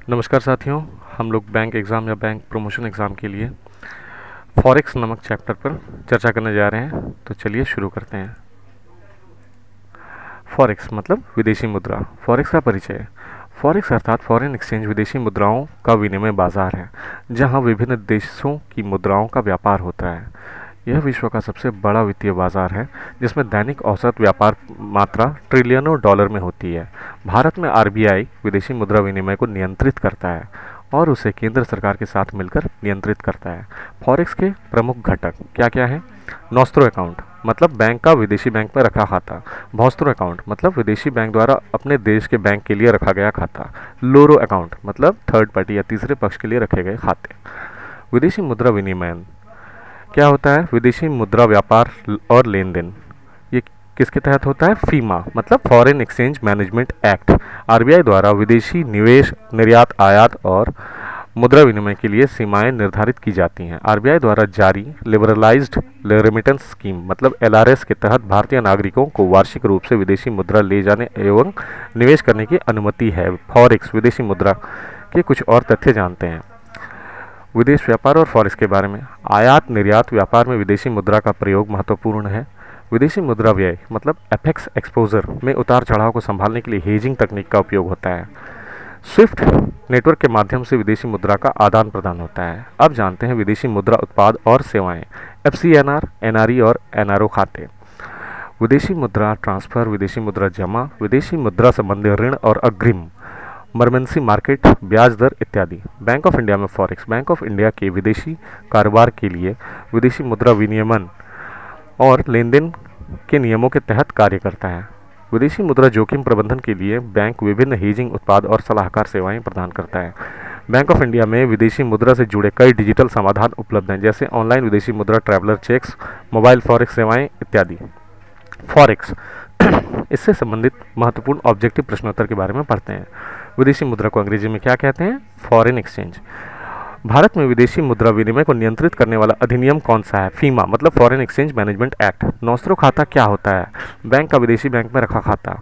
नमस्कार साथियों। हम लोग बैंक एग्ज़ाम या बैंक प्रमोशन एग्ज़ाम के लिए फॉरेक्स नामक चैप्टर पर चर्चा करने जा रहे हैं। तो चलिए शुरू करते हैं। फॉरेक्स मतलब विदेशी मुद्रा। फॉरेक्स का परिचय। फॉरेक्स अर्थात फॉरेन एक्सचेंज विदेशी मुद्राओं का विनिमय बाजार है, जहां विभिन्न देशों की मुद्राओं का व्यापार होता है। यह विश्व का सबसे बड़ा वित्तीय बाजार है, जिसमें दैनिक औसत व्यापार मात्रा ट्रिलियनों डॉलर में होती है। भारत में आरबीआई विदेशी मुद्रा विनिमय को नियंत्रित करता है और उसे केंद्र सरकार के साथ मिलकर नियंत्रित करता है। फॉरेक्स के प्रमुख घटक क्या क्या हैं? नॉस्ट्रो अकाउंट मतलब बैंक का विदेशी बैंक में रखा खाता। भौस्त्रो अकाउंट मतलब विदेशी बैंक द्वारा अपने देश के बैंक के लिए रखा गया खाता। लोरो अकाउंट मतलब थर्ड पार्टी या तीसरे पक्ष के लिए रखे गए खाते। विदेशी मुद्रा विनिमय क्या होता है? विदेशी मुद्रा व्यापार और लेन देन। ये किसके तहत होता है? फीमा मतलब foreign exchange management act. RBI द्वारा विदेशी निवेश, निर्यात, आयात और मुद्रा विनिमय के लिए सीमाएं निर्धारित की जाती हैं। आरबीआई द्वारा जारी लिबरलाइज्ड रेमिटेंस स्कीम मतलब एलआरएस के तहत भारतीय नागरिकों को वार्षिक रूप से विदेशी मुद्रा ले जाने एवं निवेश करने की अनुमति है। फॉरेक्स विदेशी मुद्रा के कुछ और तथ्य जानते हैं। विदेश व्यापार और फॉरेक्स के बारे में। आयात निर्यात व्यापार में विदेशी मुद्रा का प्रयोग महत्वपूर्ण है। विदेशी मुद्रा व्यय मतलब एफएक्स एक्सपोजर में उतार चढ़ाव को संभालने के लिए हेजिंग तकनीक का उपयोग होता है। स्विफ्ट नेटवर्क के माध्यम से विदेशी मुद्रा का आदान प्रदान होता है। अब जानते हैं विदेशी मुद्रा उत्पाद और सेवाएं। एफसीएनआर, एनआरई और एनआरओ खाते। विदेशी मुद्रा ट्रांसफर, विदेशी मुद्रा जमा, विदेशी मुद्रा संबंधी ऋण और अग्रिम, मरमेंसी मार्केट, ब्याज दर इत्यादि। बैंक ऑफ इंडिया में फॉरेक्स बैंक ऑफ इंडिया के विदेशी कारोबार के लिए विदेशी मुद्रा विनियमन और लेन देन के नियमों के तहत कार्य करता है। विदेशी मुद्रा जोखिम प्रबंधन के लिए बैंक विभिन्न हेजिंग उत्पाद और सलाहकार सेवाएं प्रदान करता है। बैंक ऑफ इंडिया में विदेशी मुद्रा से जुड़े कई डिजिटल समाधान उपलब्ध हैं, जैसे ऑनलाइन विदेशी मुद्रा ट्रैवलर चेक्स, मोबाइल फॉरेक्स सेवाएं इत्यादि। फॉरेक्स इससे संबंधित महत्वपूर्ण ऑब्जेक्टिव प्रश्नोत्तर के बारे में पढ़ते हैं। विदेशी मुद्रा को अंग्रेजी में क्या कहते हैं? Foreign exchange. भारत में विदेशी मुद्रा विनिमय को नियंत्रित करने वाला अधिनियम कौन सा है? फीमा मतलब foreign exchange management act. Nostro खाता क्या होता है? बैंक का विदेशी बैंक में रखा खाता।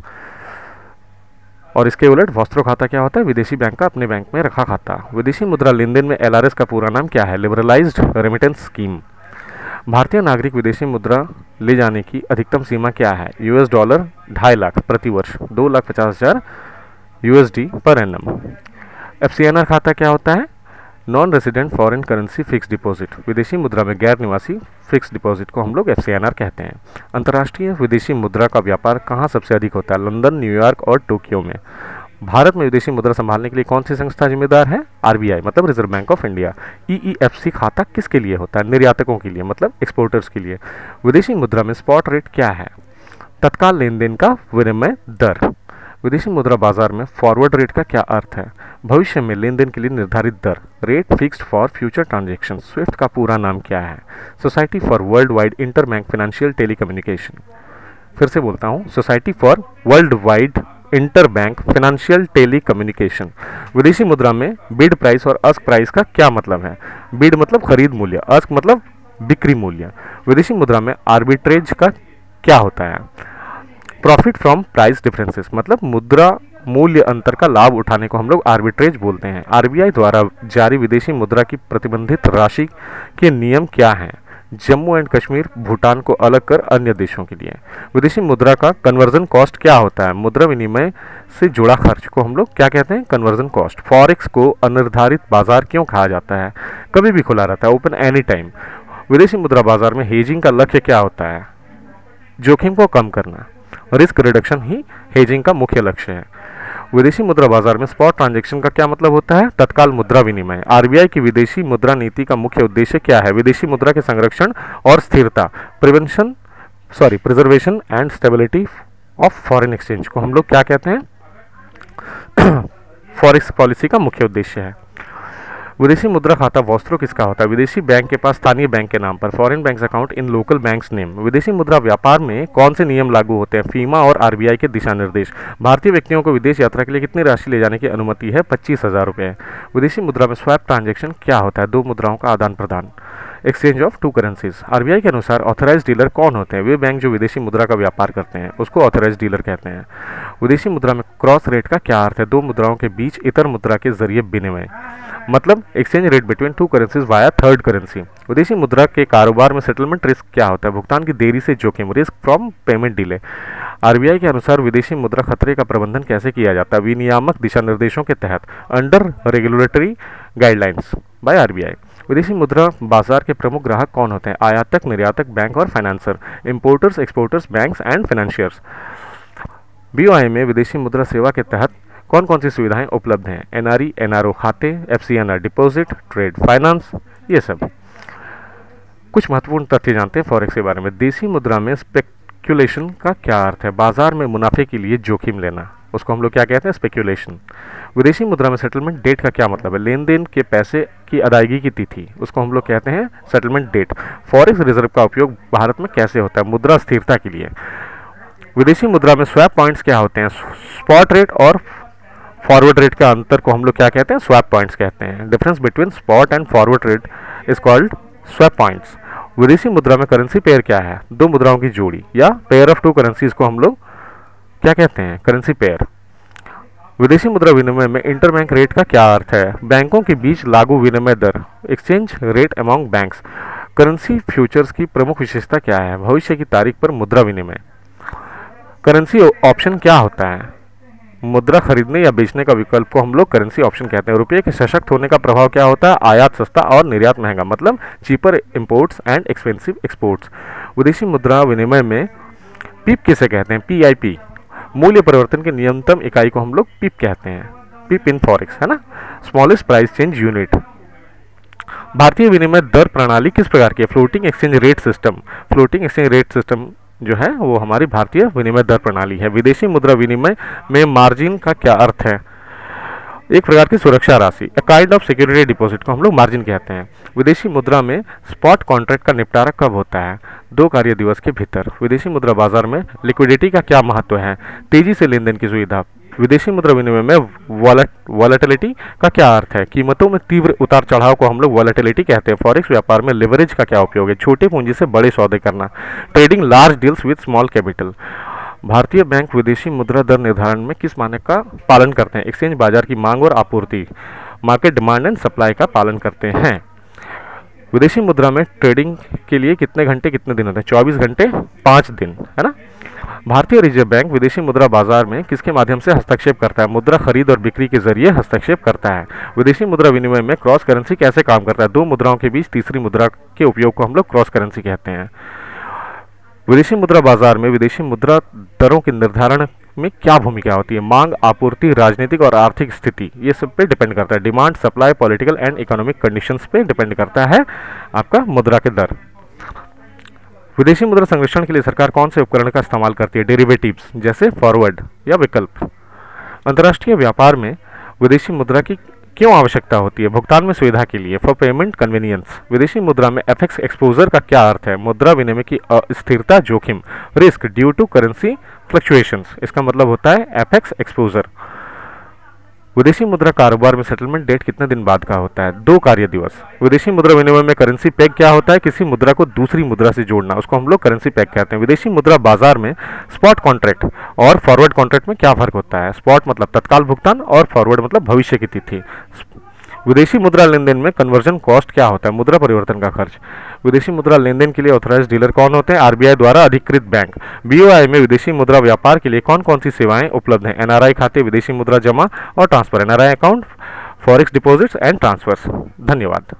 और इसके उलट वॉस्त्रो खाता क्या होता है? विदेशी बैंक का अपने बैंक में रखा खाता। विदेशी मुद्रा लेन देन में एलआरएस का पूरा नाम क्या है? Liberalised remittance scheme. भारतीय नागरिक विदेशी मुद्रा ले जाने की अधिकतम सीमा क्या है? यूएस डॉलर 2.5 लाख प्रति वर्ष, 2,50,000 यूएसडी पर एनम। एफसीएनआर खाता क्या होता है? Non resident foreign currency fix deposit. विदेशी मुद्रा में गैर निवासी फिक्स डिपॉजिट को हम लोग एफसीएनआर कहते हैं। अंतर्राष्ट्रीय विदेशी मुद्रा का व्यापार कहाँ सबसे अधिक होता है? लंदन, न्यूयॉर्क और टोक्यो में। भारत में विदेशी मुद्रा संभालने के लिए कौन सी संस्था जिम्मेदार है? आरबीआई मतलब रिजर्व बैंक ऑफ इंडिया। ईईएफसी खाता किसके लिए होता है? निर्यातकों के लिए मतलब एक्सपोर्टर्स के लिए। विदेशी मुद्रा में स्पॉट रेट क्या है? तत्काल लेन देन का विनिमय दर। विदेशी मुद्रा बाजार में फॉरवर्ड रेट का क्या अर्थ है? भविष्य में लेन देन के लिए निर्धारित दर। Rate fixed for future transaction. SWIFT का पूरा नाम क्या है? Society for world wide inter bank financial telecommunication. फिर से बोलता हूँ, society for world wide inter bank financial telecommunication. विदेशी मुद्रा में बिड प्राइस और आस्क प्राइस का क्या मतलब है? बिड मतलब खरीद मूल्य, आस्क मतलब बिक्री मूल्य। विदेशी मुद्रा में आर्बिट्रेज का क्या होता है? प्रॉफिट फ्रॉम प्राइस डिफरेंसेस मतलब मुद्रा मूल्य अंतर का लाभ उठाने को हम लोग आर्बिट्रेज बोलते हैं। आरबीआई द्वारा जारी विदेशी मुद्रा की प्रतिबंधित राशि के नियम क्या हैं? जम्मू एंड कश्मीर, भूटान को अलग कर अन्य देशों के लिए। विदेशी मुद्रा का कन्वर्जन कॉस्ट क्या होता है? मुद्रा विनिमय से जुड़ा खर्च को हम लोग क्या कहते हैं? Conversion cost. फॉरेक्स को अनिर्धारित बाजार क्यों कहा जाता है? कभी भी खुला रहता है, ओपन एनी टाइम। विदेशी मुद्रा बाजार में हेजिंग का लक्ष्य क्या होता है? जोखिम को कम करना। रिस्क रिडक्शन ही हेजिंग का मुख्य लक्ष्य है। विदेशी मुद्रा बाजार में स्पॉट ट्रांजैक्शन का क्या मतलब होता है? तत्काल मुद्रा विनिमय। आरबीआई की विदेशी मुद्रा नीति का मुख्य उद्देश्य क्या है? विदेशी मुद्रा के संरक्षण और स्थिरता। Preservation and stability of foreign exchange को हम लोग क्या कहते हैं? फॉरेक्स पॉलिसी का मुख्य उद्देश्य है। विदेशी मुद्रा खाता वॉस्त्रो किसका होता है? विदेशी बैंक के पास स्थानीय बैंक के नाम पर। Foreign banks account in local banks name. विदेशी मुद्रा व्यापार में कौन से नियम लागू होते हैं? फीमा और आरबीआई के दिशा निर्देश। भारतीय व्यक्तियों को विदेश यात्रा के लिए कितनी राशि ले जाने की अनुमति है? 25,000 रुपये। विदेशी मुद्रा में स्वैप ट्रांजेक्शन क्या होता है? दो मुद्राओं का आदान प्रदान। Exchange of two currencies. RBI के अनुसार ऑथराइज डीलर कौन होते हैं? वे बैंक जो विदेशी मुद्रा का व्यापार करते हैं उसको ऑथराइज डीलर कहते हैं। विदेशी मुद्रा में क्रॉस रेट का क्या अर्थ है? दो मुद्राओं के बीच इतर मुद्रा के जरिए विनिमय, मतलब exchange rate between two currencies via third currency. विदेशी मुद्रा के कारोबार में सेटलमेंट रिस्क क्या होता है? भुगतान की देरी से जोखिम, risk from payment delay. RBI के अनुसार विदेशी मुद्रा खतरे का प्रबंधन कैसे किया जाता है? विनियामक दिशा निर्देशों के तहत, under regulatory guidelines by RBI. विदेशी मुद्रा बाजार के प्रमुख ग्राहक कौन होते हैं? आयातक, निर्यातक, बैंक और financer, importers, exporters, banks and financiers. BOI में विदेशी मुद्रा सेवा के तहत कौन कौन सी सुविधाएं उपलब्ध हैं? एनआरई, एनआरओ खाते, एफसीएनआर डिपॉजिट, ट्रेड फाइनेंस, ये सब। कुछ महत्वपूर्ण तथ्य जानते हैं फॉरेक्स के बारे में। देशी मुद्रा में स्पेक्यूलेशन का क्या अर्थ है? बाजार में मुनाफे के लिए जोखिम लेना, उसको हम लोग क्या कहते हैं? स्पेक्यूलेशन। विदेशी मुद्रा में सेटलमेंट डेट का क्या मतलब है? लेन देन के पैसे की अदायगी की तिथि, उसको हम लोग कहते हैं सेटलमेंट डेट। फॉरेक्स रिजर्व का उपयोग भारत में कैसे होता है? मुद्रा स्थिरता के लिए। विदेशी मुद्रा में स्वैप पॉइंट्स क्या होते हैं? स्पॉट रेट और फॉरवर्ड रेट का अंतर को हम लोग क्या कहते हैं? स्वैप पॉइंट्स कहते हैं। Difference between spot and forward rate is called swap points. विदेशी मुद्रा में करेंसी पेयर क्या है? दो मुद्राओं की जोड़ी या पेयर ऑफ टू करेंसीज को हम लोग क्या कहते हैं? Currency pair. विदेशी मुद्रा विनिमय में इंटरबैंक रेट का क्या अर्थ है? बैंकों के बीच लागू विनिमय दर, exchange rate among banks. Currency futures की प्रमुख विशेषता क्या है? भविष्य की तारीख पर मुद्रा विनिमय। करेंसी ऑप्शन क्या होता है? मुद्रा खरीदने या बेचने का विकल्प को हम लोग करेंसी ऑप्शन कहते हैं। रुपये के सशक्त होने का प्रभाव क्या होता है? आयात सस्ता और निर्यात महंगा, मतलब cheaper imports and expensive exports. विदेशी मुद्रा विनिमय में पीप किसे कहते हैं? पीआईपी। मूल्य परिवर्तन की न्यूनतम इकाई को हम लोग पीप कहते हैं, पीप इन फॉरेक्स, है ना। Smallest price change unit. भारतीय विनिमय दर प्रणाली किस प्रकार की है? Floating exchange rate system. Floating exchange rate system जो है वो हमारी भारतीय विनिमय दर प्रणाली है। विदेशी मुद्रा विनिमय में मार्जिन का क्या अर्थ है? एक प्रकार की सुरक्षा राशि, a kind of security deposit को हम लोग मार्जिन कहते हैं। विदेशी मुद्रा में स्पॉट कॉन्ट्रैक्ट का निपटारा कब होता है? 2 कार्य दिवस के भीतर। विदेशी मुद्रा बाजार में लिक्विडिटी का क्या महत्व है? तेजी से लेन देन की सुविधा। विदेशी मुद्रा विनिमय में वॉलेटिलिटी का क्या अर्थ है? कीमतों में तीव्र उतार चढ़ाव को हम लोग वॉलेटिलिटी कहते हैं। फॉरेक्स व्यापार में लिवरेज का क्या उपयोग है? छोटे पूंजी से बड़े सौदे करना, trading large deals with small capital. भारतीय बैंक विदेशी मुद्रा दर निर्धारण में किस मानक का पालन करते हैं? एक्सचेंज बाजार की मांग और आपूर्ति, मार्केट डिमांड एंड सप्लाई का पालन करते हैं। विदेशी मुद्रा में ट्रेडिंग के लिए कितने घंटे कितने दिन होते हैं? 24 घंटे 5 दिन, है ना। भारतीय रिजर्व बैंक विदेशी मुद्रा बाजार में किसके माध्यम से हस्तक्षेप करता है? मुद्रा खरीद और बिक्री के जरिए हस्तक्षेप करता है। विदेशी मुद्रा विनिमय में क्रॉस करेंसी कैसे काम करता है? 2 मुद्राओं के बीच तीसरी मुद्रा के उपयोग को हम लोग क्रॉस करेंसी कहते हैं। विदेशी मुद्रा बाजार में विदेशी मुद्रा दरों के निर्धारण में क्या भूमिका होती है? मांग, आपूर्ति, राजनीतिक और आर्थिक स्थिति, ये सब पे डिपेंड करता है। Demand, supply, political and economic conditions पे डिपेंड करता है आपका मुद्रा के दर। विदेशी मुद्रा संरक्षण के लिए सरकार कौन से उपकरण का इस्तेमाल करती है? डेरिवेटिव्स, जैसे फॉरवर्ड या विकल्प। अंतर्राष्ट्रीय व्यापार में विदेशी मुद्रा की क्यों आवश्यकता होती है? भुगतान में सुविधा के लिए, फॉर पेमेंट कन्वीनियंस। विदेशी मुद्रा में एफएक्स एक्सपोजर का क्या अर्थ है? मुद्रा विनिमय की अस्थिरता, जोखिम, risk due to currency fluctuations, इसका मतलब होता है एफएक्स एक्सपोजर। विदेशी मुद्रा कारोबार में सेटलमेंट डेट कितने दिन बाद का होता है? 2 कार्य दिवस। विदेशी मुद्रा विनिमय में करेंसी पेग क्या होता है? किसी मुद्रा को दूसरी मुद्रा से जोड़ना, उसको हम लोग करेंसी पेग कहते हैं। विदेशी मुद्रा बाजार में स्पॉट कॉन्ट्रैक्ट और फॉरवर्ड कॉन्ट्रैक्ट में क्या फर्क होता है? स्पॉट मतलब तत्काल भुगतान और फॉरवर्ड मतलब भविष्य की तिथि। विदेशी मुद्रा लेन देन में कन्वर्जन कॉस्ट क्या होता है? मुद्रा परिवर्तन का खर्च। विदेशी मुद्रा लेन देन के लिए ऑथराइज्ड डीलर कौन होते हैं? आरबीआई द्वारा अधिकृत बैंक। बीओआई में विदेशी मुद्रा व्यापार के लिए कौन कौन सी सेवाएं उपलब्ध हैं? एनआरआई खाते, विदेशी मुद्रा जमा और transfer, NRI account, forex deposits and transverse. धन्यवाद।